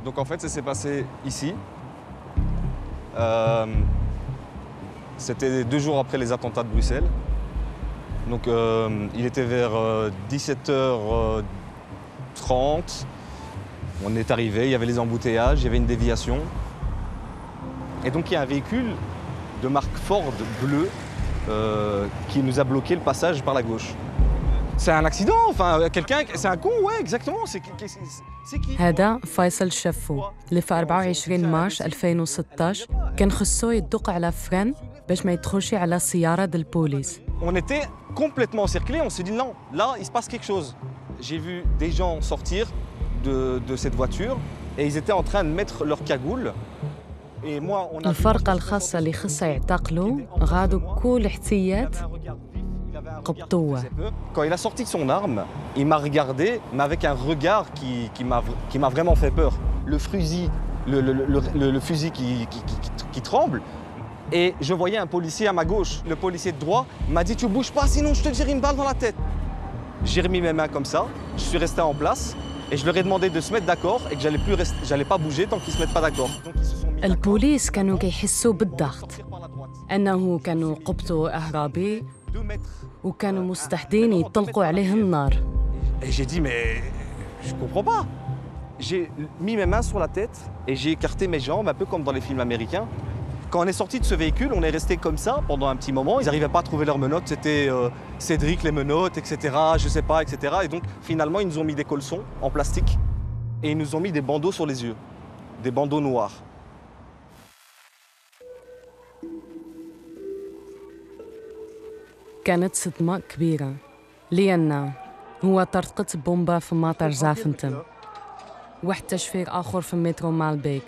Donc en fait, ça s'est passé ici. C'était 2 jours après les attentats de Bruxelles. Donc il était vers 17h30. On est arrivé, il y avait les embouteillages, il y avait une déviation. Et donc il y a un véhicule de marque Ford bleu qui nous a bloqué le passage par la gauche. C'est un accident, enfin quelqu'un, c'est un con, ouais exactement, c'est qui هذا فيصل شفو اللي في 24 مارس 2016 كان خصو يدق على فران باش ما يدخلش على السيارة ديال البوليس. On était complètement encerclés, on s'est dit non, là il se passe quelque chose. J'ai vu des gens sortir de cette voiture et ils étaient en train de mettre leur cagoule. Et moi on a الفرقة الخاصة اللي خصها يعتقلوا غادوا كل احتياط قبطوه. Quand il a sorti son arme, il m'a regardé, mais avec un regard qui m'a vraiment fait peur. Le fusil qui tremble. Et je voyais un policier à ma gauche. Le policier de droit m'a dit « Tu bouges pas, sinon je te tire une balle dans la tête ». J'ai remis mes mains comme ça, je suis resté en place et je leur ai demandé de se mettre d'accord et que j'allais pas bouger tant qu'ils se mettent pas d'accord. البوليس كانوا كيحسوا بالضغط أنه كانوا قبطوا أهرابي وكانوا مستعدين يطلقوا عليه النار. Et j'ai dit mais je comprends pas. J'ai mis mes mains sur la tête et j'ai écarté mes jambes un peu comme dans les films américains. Quand on est sorti de ce véhicule, on est resté comme ça pendant un petit moment. Ils n'arrivaient pas à trouver leurs menottes. C'était Cédric les menottes, etc. Je sais pas, etc. Et donc finalement ils nous ont mis des colsons en plastique et ils nous ont mis des bandeaux sur les yeux, des bandeaux noirs. كانت صدمة كبيرة لأن هو طرقت بومبا في مطار زافنتم واحد تشفير آخر في مترو مالبيك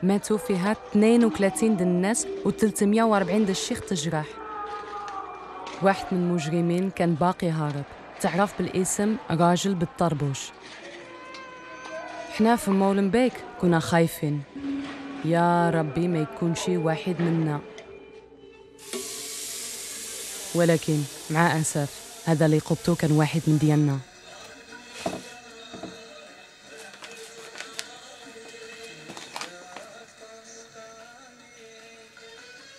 ماتوا فيها 32 ديال الناس و340 ديال الشيخ تجرح. واحد من المجرمين كان باقي هارب تعرف بالاسم راجل بالطربوش. حنا في مولنبيك كنا خايفين يا ربي ما يكون شي واحد منا، ولكن مع أسف هذا اللي قبطو كان واحد من ديالنا.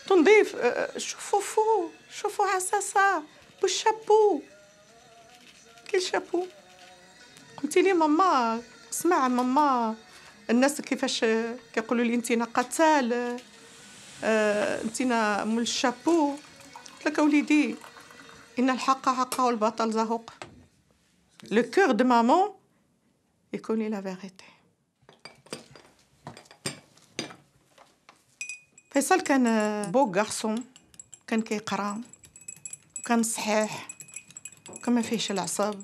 تنظيف شوفوا عساسة بالشابو. كل شابو قلتي لي ماما اسمع ماما الناس كيفاش كيقولوا لي انتينا قتال انتينا مول الشابو. قلت لك وليدي ان الحق حق والباطل زهوق. لو كور دو مامون يكوني لا فيغيتي. فيصل كان بو غارسون، كان كيقرا وكان صحيح وكان ما فيهش العصب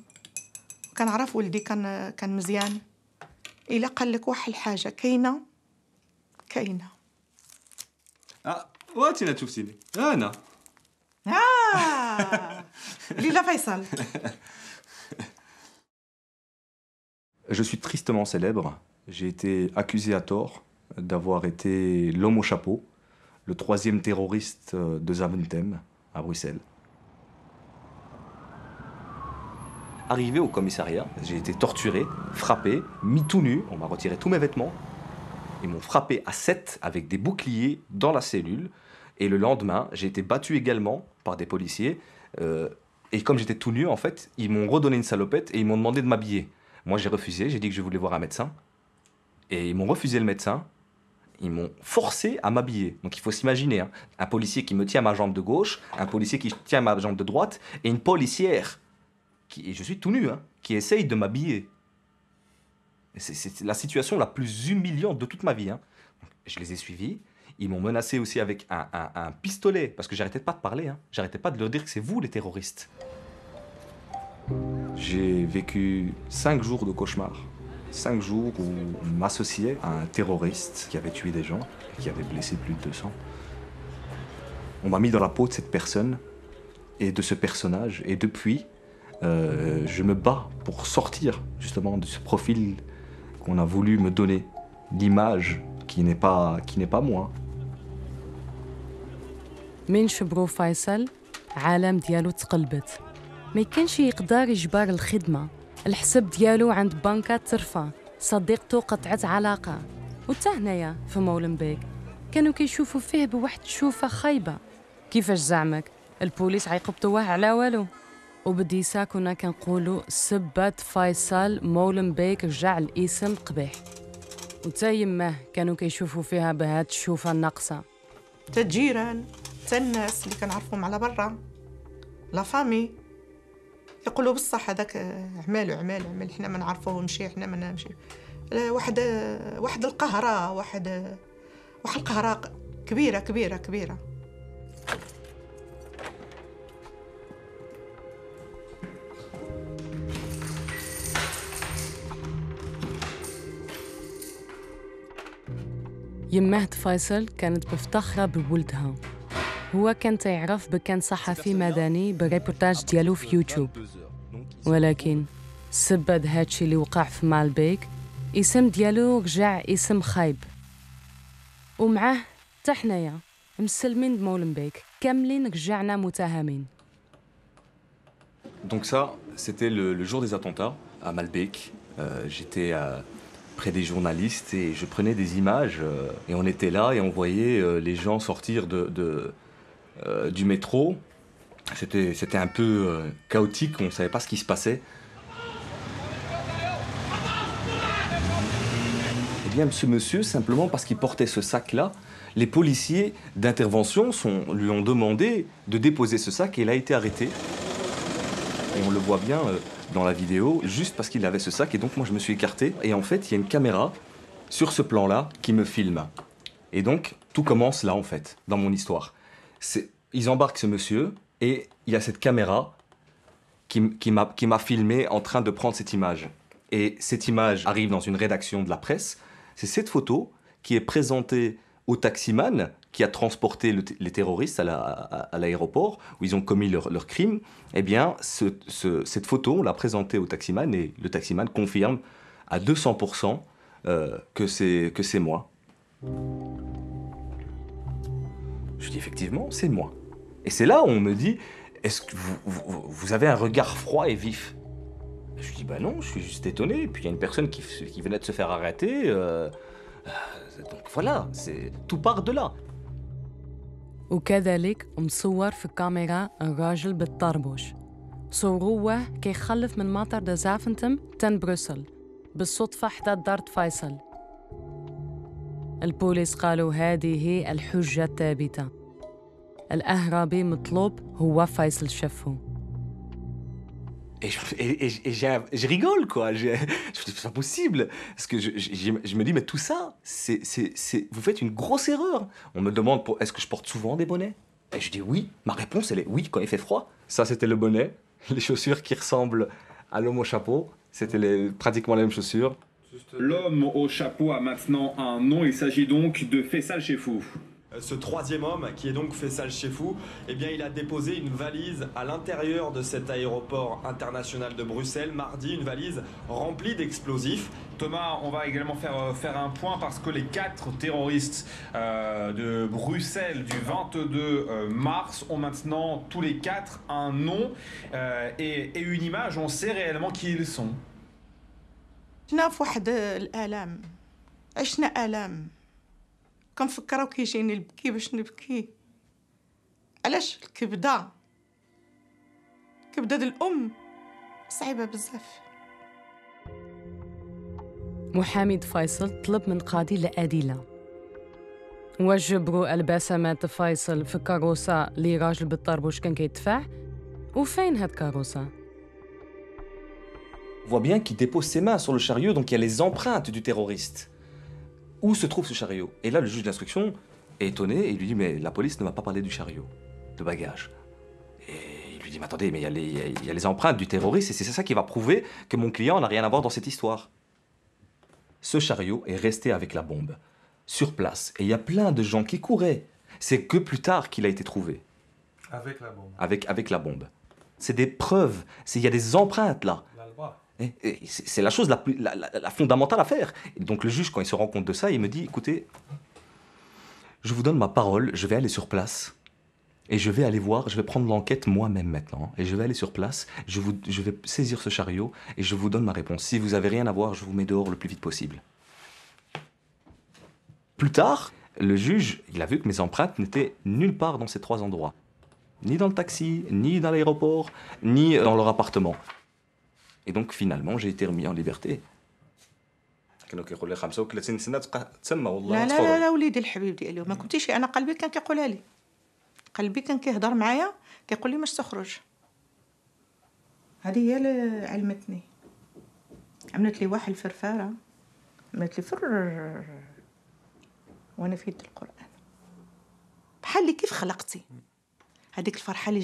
وكان عرف ولدي كان مزيان. الا قال لك واحد الحاجه كاينه واتينا تشوفتيني انا ليلى فيصل. Je suis tristement célèbre. J'ai été accusé à tort d'avoir été l'homme au chapeau, le 3e terroriste de Zaventem, à Bruxelles. Arrivé au commissariat, j'ai été torturé, frappé, mis tout nu, on m'a retiré tous mes vêtements. Ils m'ont frappé à 7 avec des boucliers dans la cellule. Et le lendemain, j'ai été battu également par des policiers. Et comme j'étais tout nu, en fait, ils m'ont redonné une salopette et ils m'ont demandé de m'habiller. Moi, j'ai refusé, j'ai dit que je voulais voir un médecin. Et ils m'ont refusé le médecin. Ils m'ont forcé à m'habiller. Donc il faut s'imaginer, hein, un policier qui me tient ma jambe de gauche, un policier qui tient ma jambe de droite, et une policière, et je suis tout nu, hein, qui essaye de m'habiller. C'est la situation la plus humiliante de toute ma vie. Hein. Je les ai suivis. Ils m'ont menacé aussi avec un pistolet, parce que j'arrêtais pas de parler. Hein. J'arrêtais pas de leur dire que c'est vous les terroristes. J'ai vécu 5 jours de cauchemar. 5 jours où on m'associait à un terroriste qui avait tué des gens, qui avait blessé plus de 200. On m'a mis dans la peau de cette personne et de ce personnage. Et depuis, je me bats pour sortir justement de ce profil qu'on a voulu me donner, l'image qui n'est pas moi. من شبرو فيصل عالم ديالو تقلبت، ما يكانش يقدر يجبر الخدمة، الحساب ديالو عند بنكة ترفع، صديقته قطعت علاقة، وتا هنايا في مولنبيك كانوا كيشوفوا فيه بواحد شوفة خايبة. كيفاش زعمك البوليس عيقبطوه على والو؟ وبديسا كنا كنقولوا سبات فيصل مولنبيك رجع الاسم قبيح، وتا يماه كانوا كيشوفوا فيها بهاد الشوفة الناقصة. تا الجيران تا الناس اللي كنعرفهم على برا لا فامي يقولوا بصح هذاك عمال حنا ما نعرفوهمش، حنا ما نمشي. واحد القهرة واحد القهرة كبيرة. يماه فيصل كانت مفتخرة بولدها. هو كان تعرف بكان صحفي مدني بالريبورتاج ديالو في يوتيوب، ولكن سبب هادشي اللي وقع في مالبيك اسم ديالو رجع اسم خايب. ومعاه حتى حنايا مسلمين بمولنبيك كاملين رجعنا متهمين. Donc ça, c'était le jour des attentats à Malbec. J'étais près des journalistes et je prenais des images et on était là et on voyait les gens sortir du métro. C'était un peu chaotique, on ne savait pas ce qui se passait. Eh bien, ce monsieur, simplement parce qu'il portait ce sac-là, les policiers d'intervention lui ont demandé de déposer ce sac et il a été arrêté. Et on le voit bien dans la vidéo, juste parce qu'il avait ce sac. Et donc moi je me suis écarté. Et en fait, il y a une caméra sur ce plan-là qui me filme. Et donc tout commence là en fait, dans mon histoire. Ils embarquent ce monsieur et il y a cette caméra qui m'a filmé en train de prendre cette image. Et cette image arrive dans une rédaction de la presse. C'est cette photo qui est présentée au taximan qui a transporté les terroristes à l'aéroport où ils ont commis leur crime. Eh bien, cette photo, on l'a présentée au taximan et le taximan confirme à 200% que c'est moi. Je dis effectivement, c'est moi. Et c'est là où on me dit, est-ce que vous avez un regard froid et vif? Je dis, bah non, je suis juste étonné. Et puis il y a une personne qui venait de se faire arrêter. Donc voilà, tout part de là. وكذلك مصور في الكاميرا الراجل بالطربوش صوروه كيخلف من مطار دا زافنتم تن بروسل بالصدفة حتى دار فيصل. البوليس قالوا هذه هي الحجة الثابتة، الأهرابي مطلوب هو فيصل شفه. Et je rigole, quoi. Je me dis, c'est pas possible. Parce que je me dis, mais tout ça, vous faites une grosse erreur. On me demande, est-ce que je porte souvent des bonnets? Et je dis oui. Ma réponse, elle est oui, quand il fait froid. Ça, c'était le bonnet. Les chaussures qui ressemblent à l'homme au chapeau. C'était pratiquement les mêmes chaussures. L'homme au chapeau a maintenant un nom. Il s'agit donc de Faisal Chefou. Ce troisième homme, qui est donc Faisal Chefou, eh bien, il a déposé une valise à l'intérieur de cet aéroport international de Bruxelles mardi, une valise remplie d'explosifs. Thomas, on va également faire un point parce que les 4 terroristes de Bruxelles du 22 mars ont maintenant tous les 4 un nom et une image. On sait réellement qui ils sont. جنا في واحد الآلام، عشنا آلام، كنفكروا كيجيني البكي باش نبكي. علاش الكبدة ديال الأم صعيبة بزاف. محامي فيصل طلب من قاضي الأدلة. وجبروا البسمات فيصل في الكاروسة اللي راجل بالطربوش كان كيدفع، وفين هاد الكاروسة؟ On voit bien qu'il dépose ses mains sur le chariot, donc il y a les empreintes du terroriste. Où se trouve ce chariot? Et là, le juge d'instruction est étonné et il lui dit, mais la police ne m'a pas parlé du chariot, de bagages. Et il lui dit, mais attendez, mais il y a les empreintes du terroriste et c'est ça qui va prouver que mon client n'a rien à voir dans cette histoire. Ce chariot est resté avec la bombe, sur place. Et il y a plein de gens qui couraient. C'est que plus tard qu'il a été trouvé. Avec la bombe. Avec la bombe. C'est des preuves, il y a des empreintes là. C'est la chose la fondamentale à faire. Et donc le juge, quand il se rend compte de ça, il me dit, écoutez, je vous donne ma parole, je vais aller sur place et je vais aller voir, je vais prendre l'enquête moi-même maintenant et je vais aller sur place, je vais saisir ce chariot et je vous donne ma réponse. Si vous n'avez rien à voir, je vous mets dehors le plus vite possible. Plus tard, le juge, il a vu que mes empreintes n'étaient nulle part dans ces 3 endroits. Ni dans le taxi, ni dans l'aéroport, ni dans leur appartement. Et donc finalement, j'ai été remis en liberté. لا لا لا لا وليدي الحبيب ديالي ما كنتيش انا قلبي كان كيقولها لي قلبي كان كيهضر معايا كيقول لي باش تخرج هذه هي اللي علمتني عملت لي واحد الفرفاره عملت لي فر وانا في يد القران بحال اللي كيف خلقتي هذيك الفرحه اللي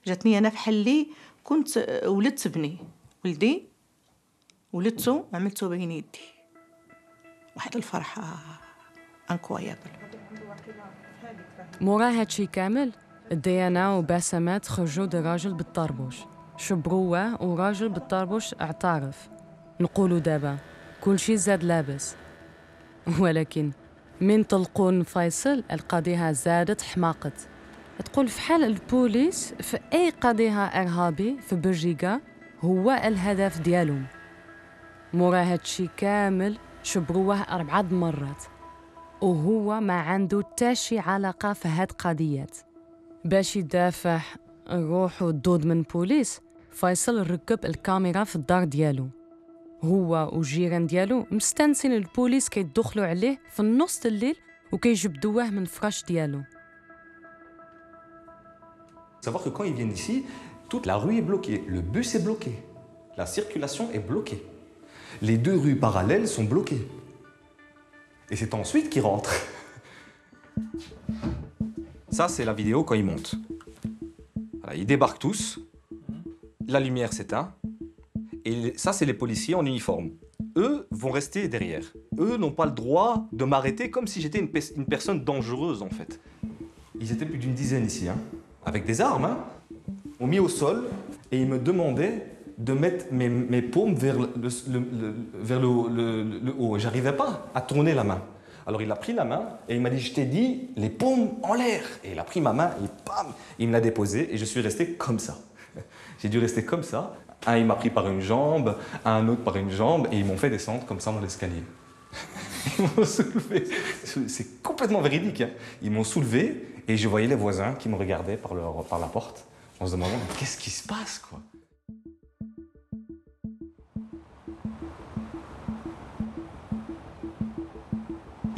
جاتني انا بحال اللي كنت ولدت بني ولدي ولدته عملته بين يدي واحد الفرحة انكويابل. مورا هادشي كامل ديانا وبسمات خرجوا راجل بالطربوش شبروه وراجل بالطربوش اعترف. نقولوا دابا كل شي زاد لابس ولكن من طلقون فيصل القضية زادت حماقت. تقول فحال البوليس في أي قضية إرهابي في بلجيكا هو الهدف ديالهم. مورا هادشي كامل شبروه 4 مرات وهو ما عنده تاشي علاقة في هاد قضيات. باش يدافع الروح والدود من بوليس فيصل ركب الكاميرا في الدار ديالو. هو والجيران ديالو مستنسين البوليس كيدخلوا عليه في النص الليل وكيجبدوه من الفراش ديالو. Savoir que quand ils viennent ici, toute la rue est bloquée, le bus est bloqué, la circulation est bloquée. Les 2 rues parallèles sont bloquées. Et c'est ensuite qu'ils rentrent. Ça, c'est la vidéo quand ils montent. Voilà, ils débarquent tous, la lumière s'éteint, et ça, c'est les policiers en uniforme. Eux vont rester derrière. Eux n'ont pas le droit de m'arrêter comme si j'étais une personne dangereuse, en fait. Ils étaient plus d'une dizaine ici, hein, avec des armes, hein, ont mis au sol, et ils me demandaient de mettre mes paumes vers le haut. J'arrivais pas à tourner la main. Alors il a pris la main et il m'a dit, je t'ai dit, les paumes en l'air. Et il a pris ma main et bam, il me l'a déposée et je suis resté comme ça. J'ai dû rester comme ça. Un, il m'a pris par une jambe, un autre par une jambe et ils m'ont fait descendre comme ça dans l'escalier. Ils m'ont soulevé. C'est complètement véridique, hein. Ils m'ont soulevé et je voyais les voisins qui me regardaient par la porte en se demandant, mais qu'est-ce qui se passe, quoi?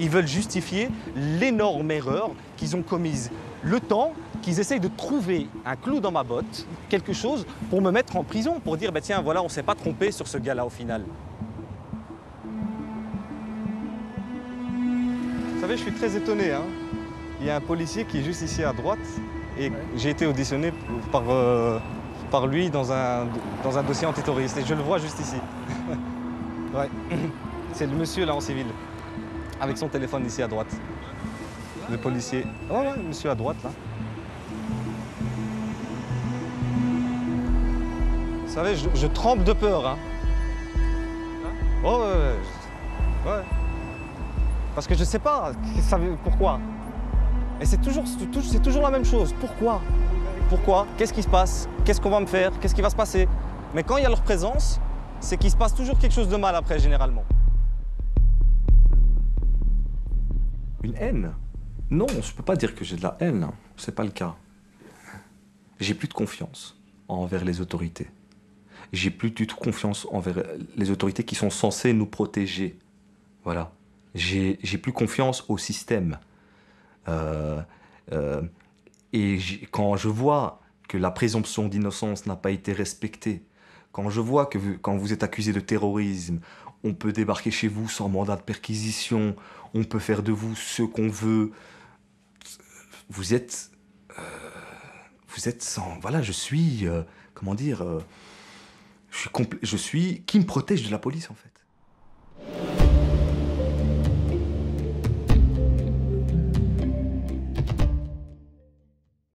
Ils veulent justifier l'énorme erreur qu'ils ont commise. Le temps qu'ils essayent de trouver un clou dans ma botte, quelque chose pour me mettre en prison, pour dire, bah tiens, voilà, on ne s'est pas trompé sur ce gars-là au final. Vous savez, je suis très étonné, hein. Il y a un policier qui est juste ici à droite et j'ai été auditionné par lui dans un dossier antiterroriste et je le vois juste ici. Ouais. C'est le monsieur là en civil. Avec son téléphone ici à droite. Le policier. Oh ouais, monsieur à droite là. Vous savez, je tremble de peur. Hein. Oh ouais. Parce que je sais pas pourquoi. Et c'est toujours la même chose. Pourquoi? Pourquoi? Qu'est-ce qui se passe? Qu'est-ce qu'on va me faire? Qu'est-ce qui va se passer? Mais quand il y a leur présence, c'est qu'il se passe toujours quelque chose de mal après, généralement. Une haine? Non, je ne peux pas dire que j'ai de la haine. C'est pas le cas. J'ai plus de confiance envers les autorités. J'ai plus du tout confiance envers les autorités qui sont censées nous protéger. Voilà. J'ai plus confiance au système. Et quand je vois que la présomption d'innocence n'a pas été respectée, quand je vois que quand vous êtes accusé de terrorisme, on peut débarquer chez vous sans mandat de perquisition, on peut faire de vous ce qu'on veut. Vous êtes sans... Voilà, je suis... comment dire... je suis... Qui me protège de la police, en fait?